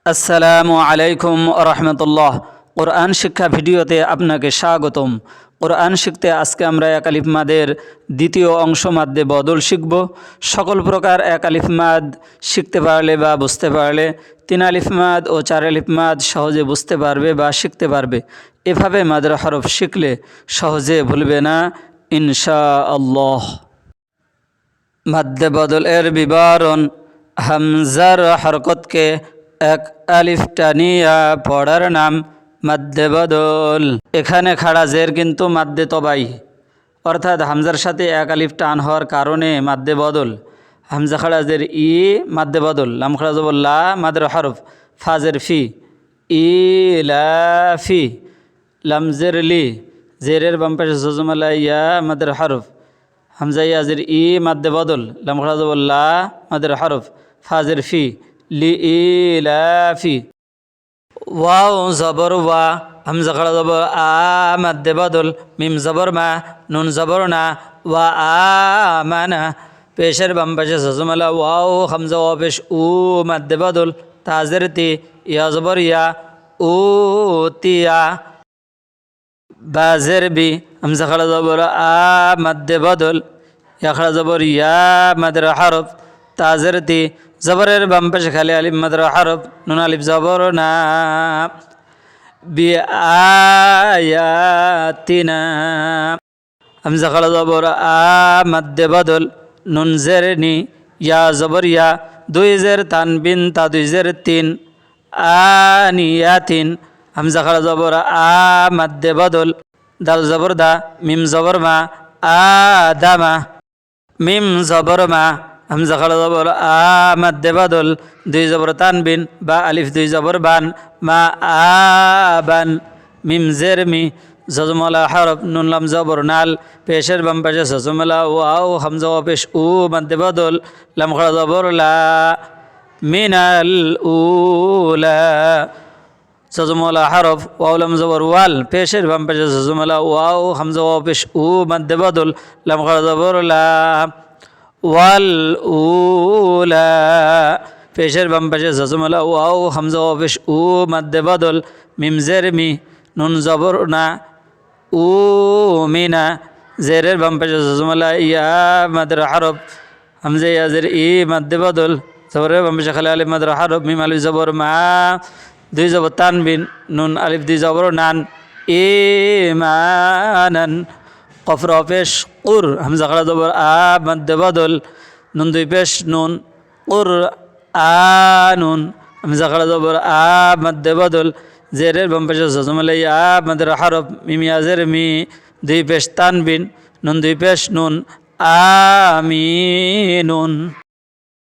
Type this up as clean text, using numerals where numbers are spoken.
আসসালামু আলাইকুম রহমতুল্লাহ। কোরআন শিক্ষা ভিডিওতে আপনাকে স্বাগতম। কোরআন শিখতে আজকে আমরা এক আলিফ মাদের দ্বিতীয় অংশ মাদ্দে বদল শিখব। সকল প্রকার এক আলিফ মাদ শিখতে পারলে বা বুঝতে পারলে তিন আলিফ মাদ ও চার আলিফ মাদ সহজে বুঝতে পারবে বা শিখতে পারবে। এভাবে মাদের হরফ শিখলে সহজে ভুলবে না ইনশাআল্লাহ। মাদ্দে বদল এর বিবরণ: হামজার হরকতকে এক আলিফ টানিয়া পড়ার নাম মাদ্দে বদল। এখানে খাড়া জের কিন্তু মাদ্দে তবাই, অর্থাৎ হামজার সাথে এক আলিফ টান হওয়ার কারণে মাদ্দে বদল। হামজা খাড়া জের ই মাদ্দে বদল, লাম খাড়া জবর লা মাদের হরফ, ফাজের ফি ই লা ফি, লাম জের লি জেরের বাম পাশে জজমালা ইয়া মাদের হরফ, হামজা ইয়াজের ই মাদ্দে বদল, লাম খাড়া জবর লা মাদের হরফ, ফাজের ফি লি ইলাফি। ওয়াও জবর ওয়া, হামজা খাড়া জবর আ মাদ্দে বদল, মিম জবর মা, নুন জবর না, ওয়া আমানা পেশের বাম পাশে জজমালা ওয়াও, হামজা ওয়া পেশ উ মাদ্দে বদল, তাজের তি ইয়া জবর ইয়া উ তিয়া, বাজের বি, হামজা খাড়া জবর আ মাদ্দে বদল, ইয়া খাড়া জবর ইয়া মাদের হরফ, তাজের তি জবরের বাম পাশে খালি আলিফ মাদের হরফ, নুন আলিফ জবর না, বি আয়াতিনা, হামজা খাড়া জবর আ মাদ্দে বদল, নুন জের নি, ইয়া জবর ইয়া, দুই জের তানবিন তা দুই জের তিন, আনিয়াতিন, হামজা খাড়া জবর আ মাদ্দে বদল, দাল জবর দা, মিম জবর মা, আদামা, মিম জবর মা, হামজা খাড়া জবর আ মাদ্দে বদল, দুই জবর তানবিন বা আলিফ দুই জবর বান, মা আবান, মিম জের মি, জজমলা হরফ, নুন লাম জবর নাল, পেশের বাম পাশে জজমলা ওয়াও, হামজা ওয়া পেশ উ মাদ্দে বদল, লাম খাড়া জবর লা, মিনাল উলা, জজমলা হরফ, ওয়াও লাম জবর ওয়াল, পেশের বাম পাশে জজমলা ওয়াও, হামজা ওয়া পেশ উ মাদ্দে বদল, লাম খাড়া জবর লা, ওয়াল উলা, পেশের বাম পাশে জজমলা ওয়াও, হামজা ওয়া পেশ উ মাদ্দে বদল, মিম জের মি, নুন জবর না, উ মিনা, জেরের বাম পাশে জজমলা ইয়া মাদের হরফ, হামজা ইয়া জের ই মাদ্দে বদল, জবরের বাম পাশে খালি আলিফ মাদের হরফ, মিম আলিফ জবর মা, দুই জবর তানবিন, নুন আলিফ দুই জবর নান, ইমানান, কফ র পেশ কুর, হামজা খাড়া জবর আ মাদ্দে বদল, নুন দুই পেশ নুন, কুর আনুন, হামজা খাড়া জবর আ মাদ্দে বদল, জেরের বাম পাশে জজমলা ইয়া মাদের হরফ, মিম ইয়া জের মি, দুই পেশ তানবিন, নুন দুই পেশ নুন, আমিনুন।